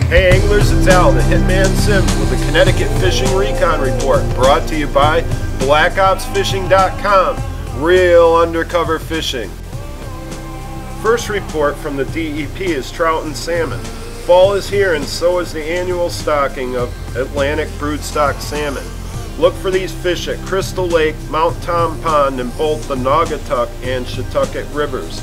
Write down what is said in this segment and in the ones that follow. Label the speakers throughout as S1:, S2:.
S1: Hey anglers, it's Al, the Hitman Sims with the Connecticut Fishing Recon Report, brought to you by BlackOpsFishing.com, real undercover fishing. First report from the DEP is trout and salmon. Fall is here and so is the annual stocking of Atlantic broodstock salmon. Look for these fish at Crystal Lake, Mount Tom Pond, and both the Naugatuck and Shetucket rivers.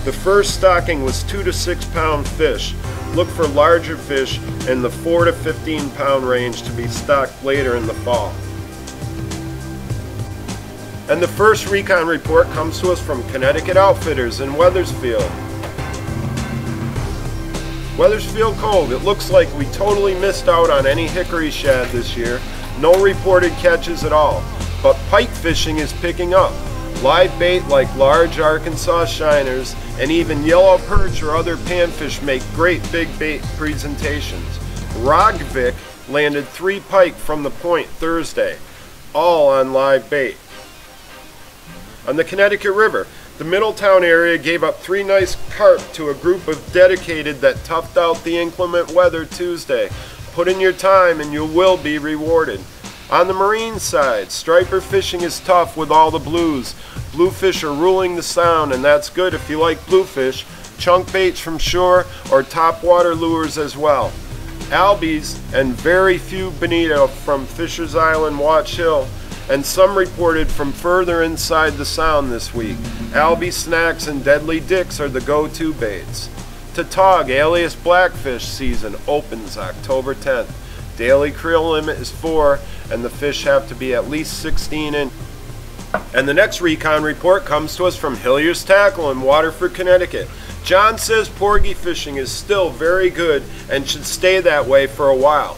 S1: The first stocking was 2 to 6 pound fish. Look for larger fish in the 4 to 15 pound range to be stocked later in the fall. And the first recon report comes to us from Connecticut Outfitters in Wethersfield. Wethersfield Cove, it looks like we totally missed out on any hickory shad this year. No reported catches at all, but pike fishing is picking up. Live bait like large Arkansas shiners and even yellow perch or other panfish make great big bait presentations. Rogvik landed 3 pike from the point Thursday, all on live bait. On the Connecticut River, the Middletown area gave up 3 nice carp to a group of dedicated that toughed out the inclement weather Tuesday. Put in your time and you will be rewarded. On the marine side, striper fishing is tough with all the blues. Bluefish are ruling the sound, and that's good if you like bluefish, chunk baits from shore, or topwater lures as well. Albies and very few bonito from Fisher's Island, Watch Hill, and some reported from further inside the sound this week. Albie snacks and deadly dicks are the go-to baits. Tautog alias blackfish season opens October 10th. Daily creel limit is 4 and the fish have to be at least 16 inches. And the next recon report comes to us from Hillier's Tackle in Waterford, Connecticut. John says porgy fishing is still very good and should stay that way for a while.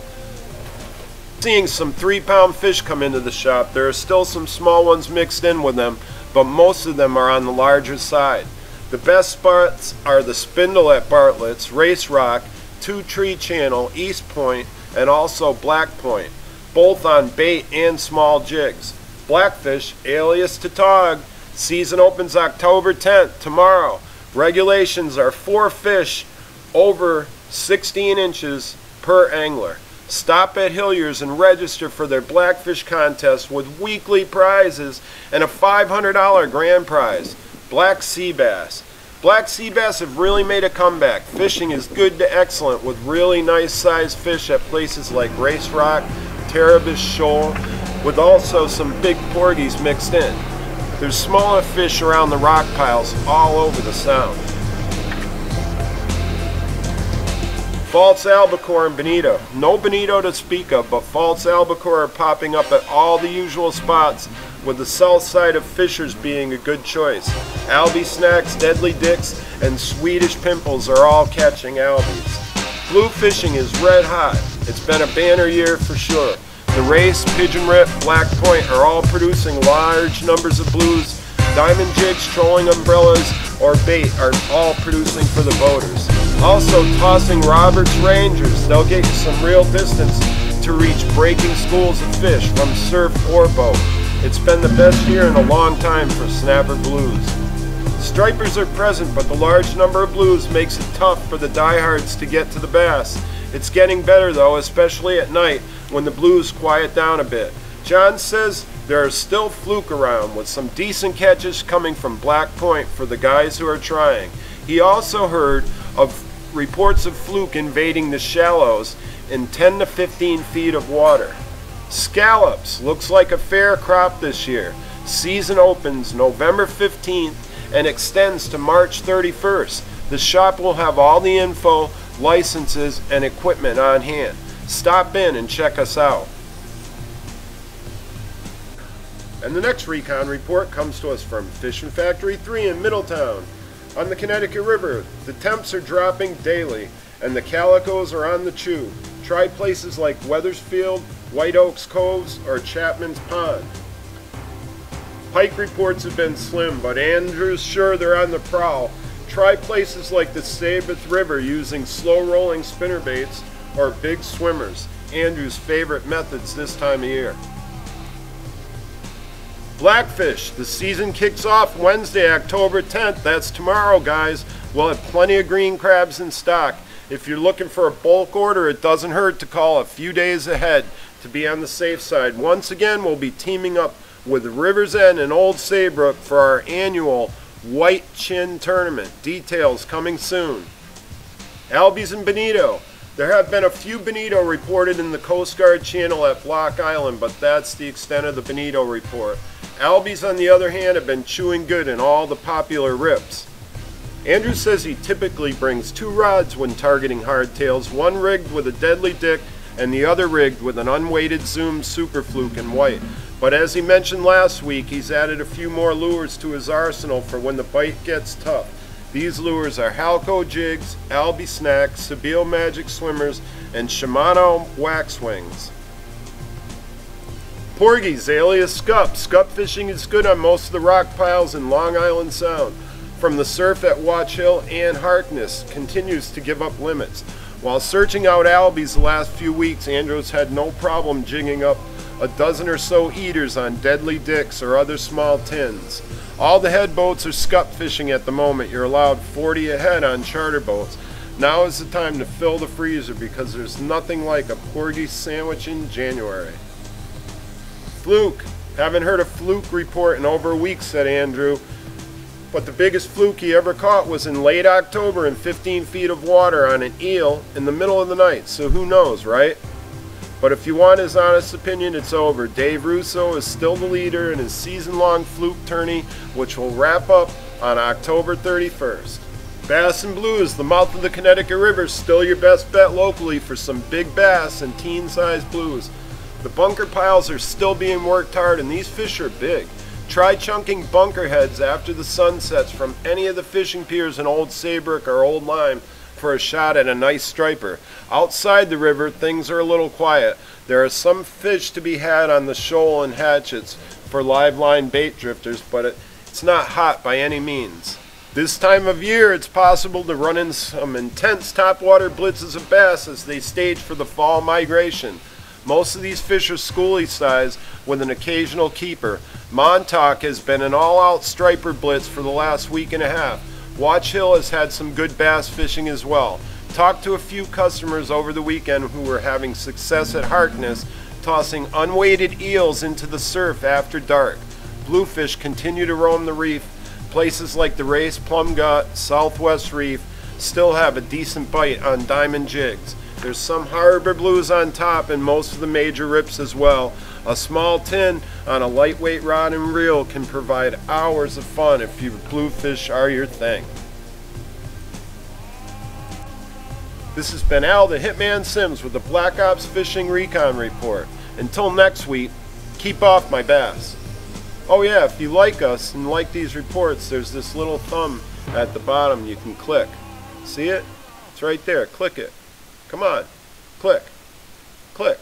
S1: Seeing some 3-pound fish come into the shop. There are still some small ones mixed in with them, but most of them are on the larger side. The best spots are the Spindle at Bartlett's, Race Rock, Two Tree Channel, East Point, and also Black Point, both on bait and small jigs. Blackfish, alias Tautog, season opens October 10th, tomorrow. Regulations are 4 fish over 16 inches per angler. Stop at Hillier's and register for their Blackfish contest with weekly prizes and a $500 grand prize. Black Sea Bass. Black Sea Bass have really made a comeback. Fishing is good to excellent with really nice sized fish at places like Race Rock, Terabas Shoal, with also some big porgies mixed in. There's smaller fish around the rock piles all over the sound. False albacore and bonito. No bonito to speak of, but false albacore are popping up at all the usual spots, with the south side of Fisher's being a good choice. Albie snacks, deadly dicks, and Swedish pimples are all catching albies. Blue fishing is red hot. It's been a banner year for sure. The Race, Pigeon Rip, Black Point are all producing large numbers of blues. Diamond jigs, trolling umbrellas, or bait are all producing for the boaters. Also tossing Roberts Rangers. They'll get you some real distance to reach breaking schools of fish from surf or boat. It's been the best year in a long time for snapper blues. Stripers are present, but the large number of blues makes it tough for the diehards to get to the bass. It's getting better though, especially at night when the blues quiet down a bit. John says there are still fluke around with some decent catches coming from Black Point for the guys who are trying. He also heard of reports of fluke invading the shallows in 10 to 15 feet of water. Scallops looks like a fair crop this year. Season opens November 15th and extends to March 31st. The shop will have all the info, licenses, and equipment on hand. Stop in and check us out. And the next recon report comes to us from Fishing Factory 3 in Middletown. On the Connecticut River, the temps are dropping daily and the calicos are on the chew. Try places like Wethersfield, White Oaks Coves, or Chapman's Pond. Pike reports have been slim, but Andrew's sure they're on the prowl. Try places like the Sabeth River using slow-rolling spinnerbaits or big swimmers, Andrew's favorite methods this time of year. Blackfish, the season kicks off Wednesday, October 10th. That's tomorrow, guys. We'll have plenty of green crabs in stock. If you're looking for a bulk order, it doesn't hurt to call a few days ahead to be on the safe side. Once again, we'll be teaming up with River's End and Old Saybrook for our annual White Chin Tournament. Details coming soon. Albies and bonito. There have been a few bonito reported in the Coast Guard channel at Block Island, but that's the extent of the bonito report. Albies, on the other hand, have been chewing good in all the popular rips. Andrew says he typically brings 2 rods when targeting hardtails, one rigged with a deadly dick and the other rigged with an unweighted Zoom Super Fluke in white. But as he mentioned last week, he's added a few more lures to his arsenal for when the bite gets tough. These lures are Halco jigs, Albie snacks, Sebile Magic swimmers, and Shimano wax wings. Porgies, alias Scup. Scup fishing is good on most of the rock piles in Long Island Sound. From the surf at Watch Hill, and Harkness continues to give up limits. While searching out albies the last few weeks, Andrews had no problem jigging up a dozen or so eaters on deadly dicks or other small tins. All the head boats are scup fishing at the moment. You're allowed 40 a head on charter boats. Now is the time to fill the freezer because there's nothing like a porgy sandwich in January. Fluke. Haven't heard a fluke report in over a week, said Andrew. But the biggest fluke he ever caught was in late October in 15 feet of water on an eel in the middle of the night, so who knows, right? But if you want his honest opinion, it's over. Dave Russo is still the leader in his season-long fluke tourney, which will wrap up on October 31st. Bass and Blues, the mouth of the Connecticut River, still your best bet locally for some big bass and teen-sized blues. The bunker piles are still being worked hard, and these fish are big. Try chunking bunker heads after the sun sets from any of the fishing piers in Old Saybrook or Old Lyme for a shot at a nice striper. Outside the river, things are a little quiet. There are some fish to be had on the shoal and hatchets for live line bait drifters, but it's not hot by any means. This time of year, it's possible to run in some intense topwater blitzes of bass as they stage for the fall migration. Most of these fish are schoolie size with an occasional keeper. Montauk has been an all-out striper blitz for the last week and a half. Watch Hill has had some good bass fishing as well. Talked to a few customers over the weekend who were having success at Harkness, tossing unweighted eels into the surf after dark. Bluefish continue to roam the reef. Places like the Race Plum Gut, Southwest Reef still have a decent bite on diamond jigs. There's some harbor blues on top and most of the major rips as well. A small tin on a lightweight rod and reel can provide hours of fun if your bluefish are your thing. This has been Al the Hitman Sims with the Black Ops Fishing Recon Report. Until next week, keep off my bass. Oh yeah, if you like us and like these reports, there's this little thumb at the bottom you can click. See it? It's right there. Click it. Come on. Click. Click.